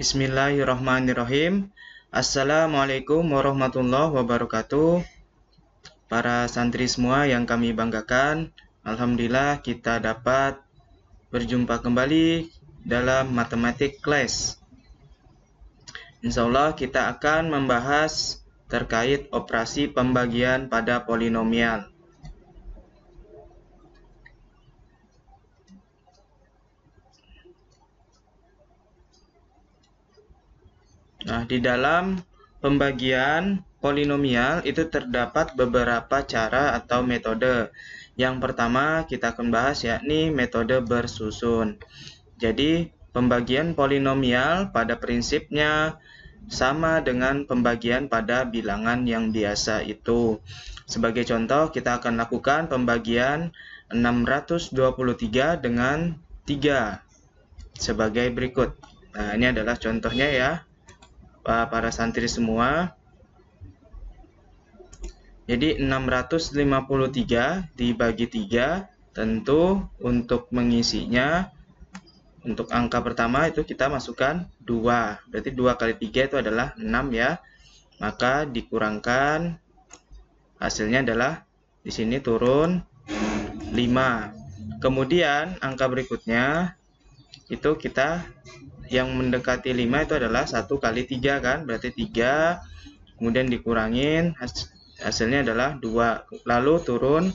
Bismillahirrahmanirrahim. Assalamualaikum warahmatullahi wabarakatuh. Para santri semua yang kami banggakan, alhamdulillah kita dapat berjumpa kembali dalam matematik class. Insya Allah kita akan membahas terkait operasi pembagian pada polinomial. Nah, di dalam pembagian polinomial itu terdapat beberapa cara atau metode. Yang pertama kita akan bahas yakni metode bersusun. Jadi, pembagian polinomial pada prinsipnya sama dengan pembagian pada bilangan yang biasa itu. Sebagai contoh, kita akan lakukan pembagian 623 dengan 3 sebagai berikut. Nah, ini adalah contohnya ya, para santri semua. Jadi 653 dibagi 3, tentu untuk mengisinya, untuk angka pertama itu kita masukkan 2. Berarti 2 kali 3 itu adalah 6 ya. Maka dikurangkan, hasilnya adalah di sini turun 5. Kemudian angka berikutnya itu kita yang mendekati 5 itu adalah 1 kali 3 kan, berarti 3, kemudian dikurangin, hasilnya adalah 2, lalu turun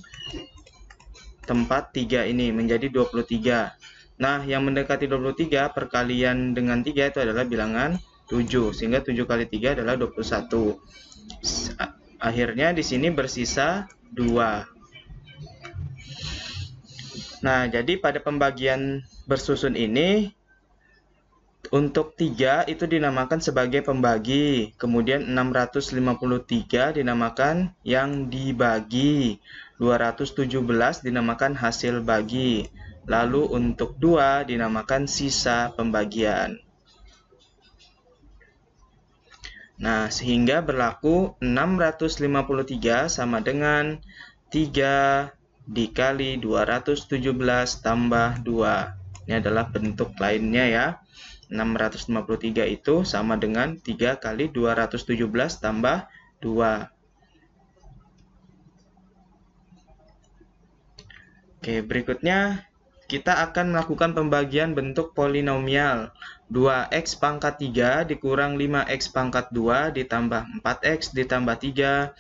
tempat 3 ini menjadi 23. Nah, yang mendekati 23 perkalian dengan 3 itu adalah bilangan 7, sehingga 7 kali 3 adalah 21. Akhirnya di sini bersisa 2. Nah, jadi pada pembagian bersusun ini, untuk 3 itu dinamakan sebagai pembagi, kemudian 653 dinamakan yang dibagi, 217 dinamakan hasil bagi, lalu untuk 2 dinamakan sisa pembagian. Nah, sehingga berlaku 653 sama dengan 3 dikali 217 tambah 2. Ini adalah bentuk lainnya ya. 653 itu sama dengan 3 kali 217 tambah 2. Oke, berikutnya kita akan melakukan pembagian bentuk polinomial. 2x pangkat 3 dikurang 5x pangkat 2 ditambah 4x ditambah 3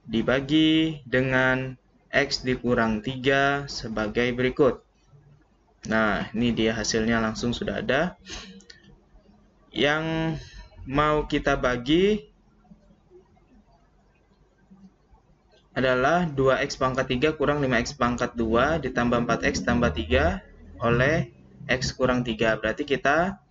dibagi dengan x dikurang 3 sebagai berikut. Nah, ini dia hasilnya langsung sudah ada. Yang mau kita bagi adalah 2x pangkat 3 kurang 5x pangkat 2 ditambah 4x tambah 3 oleh x kurang 3. Berarti kita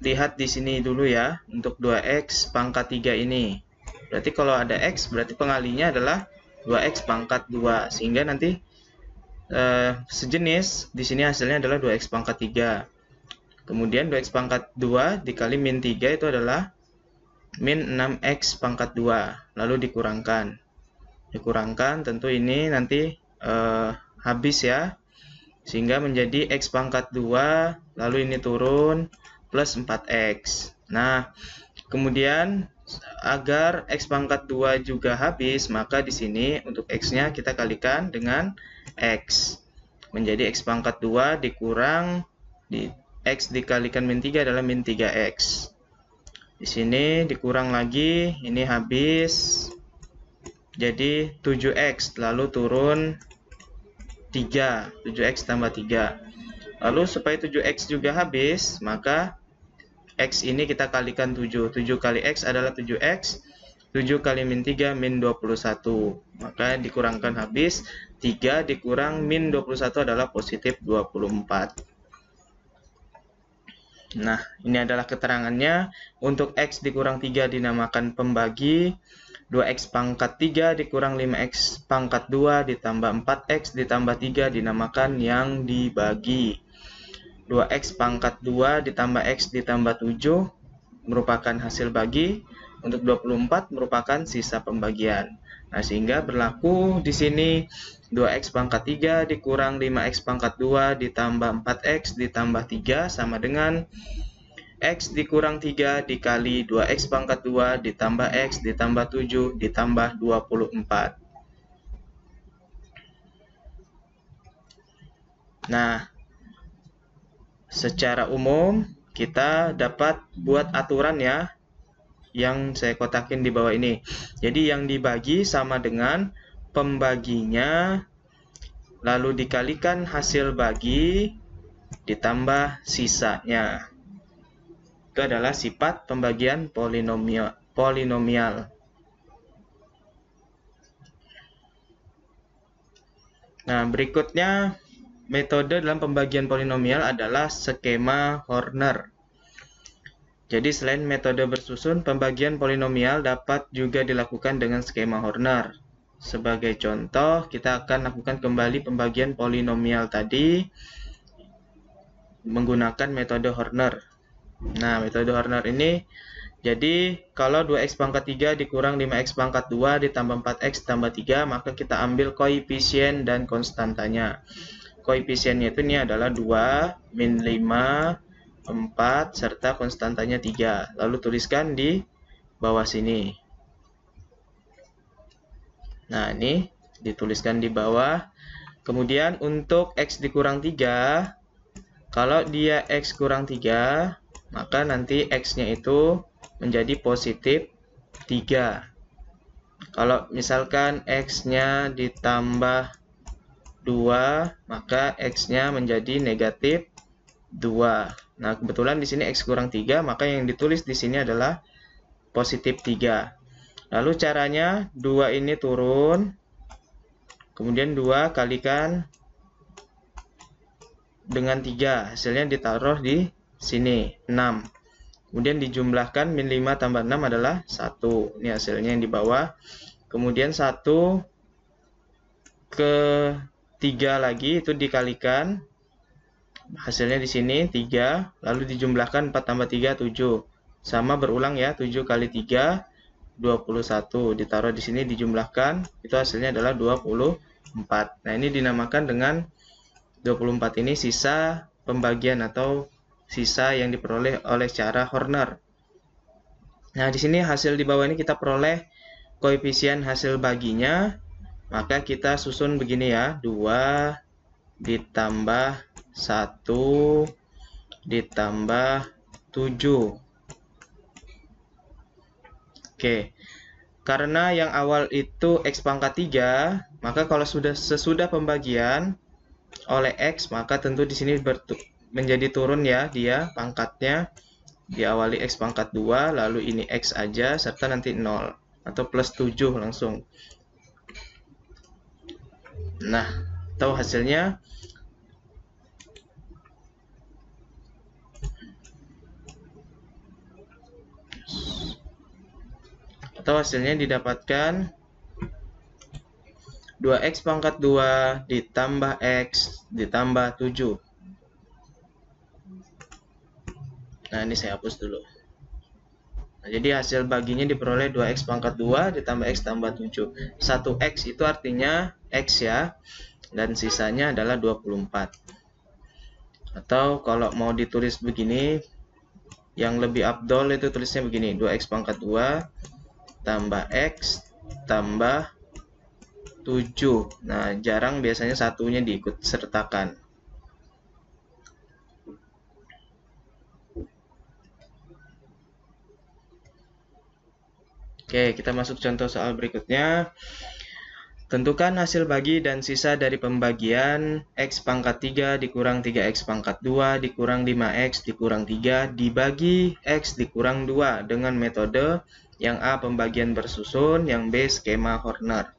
lihat di sini dulu ya, untuk 2x pangkat 3 ini. Berarti kalau ada x, berarti pengalinya adalah 2x pangkat 2. Sehingga nanti sejenis, di sini hasilnya adalah 2x pangkat 3. Kemudian 2x pangkat 2 dikali min 3 itu adalah min 6x pangkat 2. Lalu dikurangkan. Dikurangkan tentu ini nanti habis ya. Sehingga menjadi x pangkat 2, lalu ini turun plus 4x. Nah, kemudian agar x pangkat 2 juga habis, maka di sini untuk x-nya kita kalikan dengan x. Menjadi x pangkat 2 dikurang x dikalikan min 3 adalah min 3x. Di sini dikurang lagi, ini habis. Jadi 7x, lalu turun 3, 7x tambah 3. Lalu supaya 7x juga habis, maka x ini kita kalikan 7. 7 kali x adalah 7x. 7 kali min 3 min 21. Maka dikurangkan habis. 3 dikurang min 21 adalah positif 24. Nah, ini adalah keterangannya. Untuk x dikurang 3 dinamakan pembagi. 2x pangkat 3 dikurang 5x pangkat 2 ditambah 4x ditambah 3 dinamakan yang dibagi. 2x pangkat 2 ditambah x ditambah 7 merupakan hasil bagi. Untuk 24 merupakan sisa pembagian. Nah, sehingga berlaku di sini 2x pangkat 3 dikurang 5x pangkat 2 ditambah 4x ditambah 3 sama dengan x dikurang 3 dikali 2x pangkat 2 ditambah x ditambah 7 ditambah 24. Nah, secara umum kita dapat buat aturan ya, yang saya kotakin di bawah ini. Jadi yang dibagi sama dengan pembaginya, lalu dikalikan hasil bagi, ditambah sisanya. Itu adalah sifat pembagian polinomial. Nah, berikutnya metode dalam pembagian polinomial adalah skema Horner. Jadi selain metode bersusun, pembagian polinomial dapat juga dilakukan dengan skema Horner. Sebagai contoh, kita akan lakukan kembali pembagian polinomial tadi menggunakan metode Horner. Nah, metode Horner ini, jadi kalau 2x pangkat 3 dikurang 5x pangkat 2 ditambah 4x tambah 3, maka kita ambil koefisien dan konstantanya. Koefisiennya itu ini adalah 2, min 5, 4, serta konstantanya 3. Lalu tuliskan di bawah sini. Nah, ini dituliskan di bawah. Kemudian untuk x dikurang 3, kalau dia x kurang 3, maka nanti x-nya itu menjadi positif 3. Kalau misalkan x-nya ditambah 2, maka x-nya menjadi negatif 2. Nah, kebetulan di sini x kurang 3, maka yang ditulis di sini adalah positif 3. Lalu caranya 2 ini turun, kemudian 2 kalikan dengan 3, hasilnya ditaruh di sini, 6. Kemudian dijumlahkan, min 5 tambah 6 adalah 1. Ini hasilnya yang di bawah. Kemudian 1 ke 3 lagi, itu dikalikan. Hasilnya di sini 3, lalu dijumlahkan 4 tambah 3, 7. Sama berulang ya, 7 kali 3, 21. Ditaruh di sini, dijumlahkan, itu hasilnya adalah 24. Nah, ini dinamakan dengan 24 ini sisa pembagian atau sisa yang diperoleh oleh cara Horner. Nah, di sini hasil di bawah ini kita peroleh koefisien hasil baginya, maka kita susun begini ya, 2 ditambah 1 ditambah 7. Oke. Karena yang awal itu x pangkat 3, maka kalau sesudah pembagian oleh x, maka tentu di sini menjadi turun ya dia pangkatnya. Diawali x pangkat 2, lalu ini x aja serta nanti 0 atau plus 7 langsung. Nah, tahu hasilnya didapatkan 2x pangkat 2 ditambah x ditambah 7. Nah, ini saya hapus dulu. Nah, jadi hasil baginya diperoleh 2x pangkat 2 ditambah x tambah 7. 1x itu artinya x ya, dan sisanya adalah 24. Atau kalau mau ditulis begini, yang lebih afdol itu tulisnya begini, 2x pangkat 2 tambah x tambah 7. Nah, jarang biasanya satunya diikut sertakan. Oke, kita masuk contoh soal berikutnya. Tentukan hasil bagi dan sisa dari pembagian x pangkat 3 dikurang 3x pangkat 2 dikurang 5x dikurang 3 dibagi x dikurang 2 dengan metode yang A pembagian bersusun, yang B skema Horner.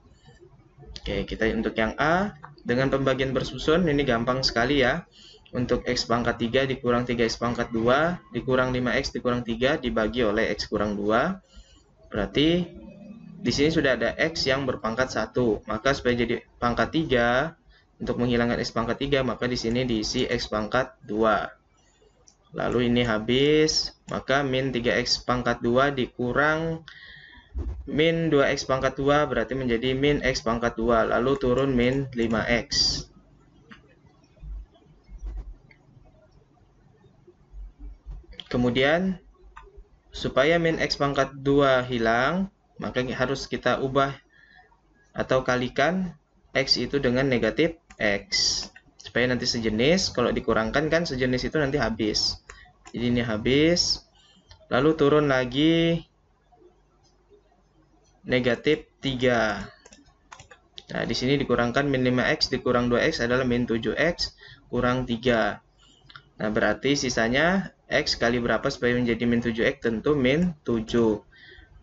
Oke, kita untuk yang A dengan pembagian bersusun ini gampang sekali ya. Untuk x pangkat 3 dikurang 3x pangkat 2 dikurang 5x dikurang 3 dibagi oleh x kurang 2. Berarti di sini sudah ada x yang berpangkat 1. Maka supaya jadi pangkat 3, untuk menghilangkan x pangkat 3, maka di sini diisi x pangkat 2. lalu ini habis, maka min 3x pangkat 2 dikurang min 2x pangkat 2 berarti menjadi min x pangkat 2, lalu turun min 5x. Kemudian supaya min x pangkat 2 hilang, maka harus kita ubah atau kalikan x itu dengan negatif x. Supaya nanti sejenis, kalau dikurangkan kan sejenis itu nanti habis. Jadi ini habis, lalu turun lagi negatif 3. Nah, di sini dikurangkan min 5x dikurang 2x adalah min 7x kurang 3. Nah, berarti sisanya x kali berapa supaya menjadi min 7x? Tentu min 7.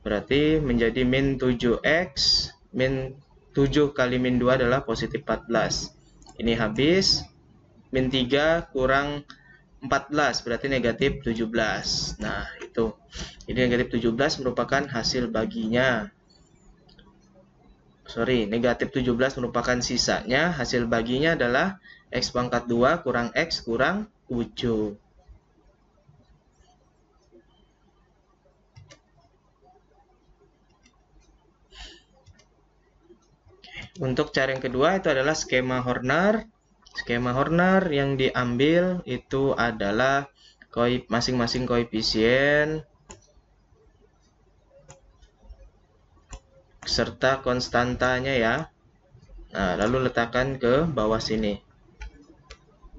Berarti menjadi min 7x, min 7 kali min 2 adalah positif 14. Ini habis, min 3 kurang 14, berarti negatif 17. Nah, itu. Jadi negatif 17 merupakan hasil baginya. Negatif 17 merupakan sisanya, hasil baginya adalah x pangkat 2 kurang x kurang 7. Untuk cara yang kedua itu adalah skema Horner. Skema Horner yang diambil itu adalah masing-masing koefisien serta konstantanya ya. Nah, lalu letakkan ke bawah sini.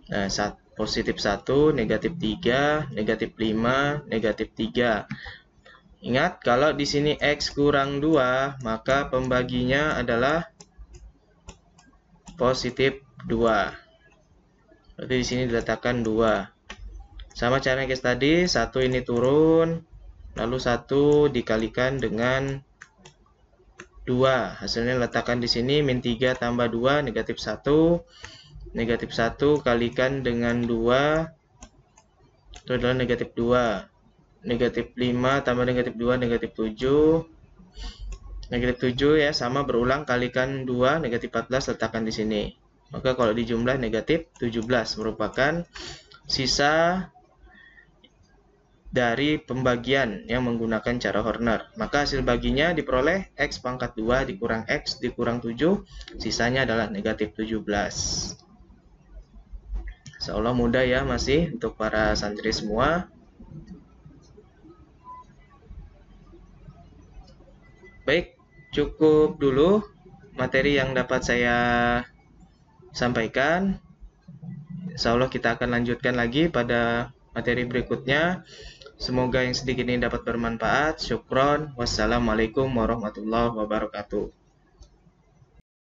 Nah, positif 1, negatif 3, negatif 5, negatif 3. Ingat, kalau di sini x kurang 2, maka pembaginya adalah positif 2. Berarti di sini diletakkan 2. Sama caranya guys tadi, 1 ini turun, lalu 1 dikalikan dengan 2. Hasilnya letakkan di sini min 3 tambah 2 negatif 1. Negatif 1 kalikan dengan 2 itu adalah negatif 2. Negatif 5 tambah negatif 2 negatif 7. Negatif 7 ya, sama berulang, kalikan 2, negatif 14 letakkan di sini. Maka kalau dijumlah negatif 17 merupakan sisa dari pembagian yang menggunakan cara Horner. Maka hasil baginya diperoleh x pangkat 2 dikurang x dikurang 7, sisanya adalah negatif 17. Insyaallah mudah ya masih untuk para santri semua. Baik, cukup dulu materi yang dapat saya sampaikan. Insyaallah kita akan lanjutkan lagi pada materi berikutnya. Semoga yang sedikit ini dapat bermanfaat. Syukron. Wassalamualaikum warahmatullahi wabarakatuh.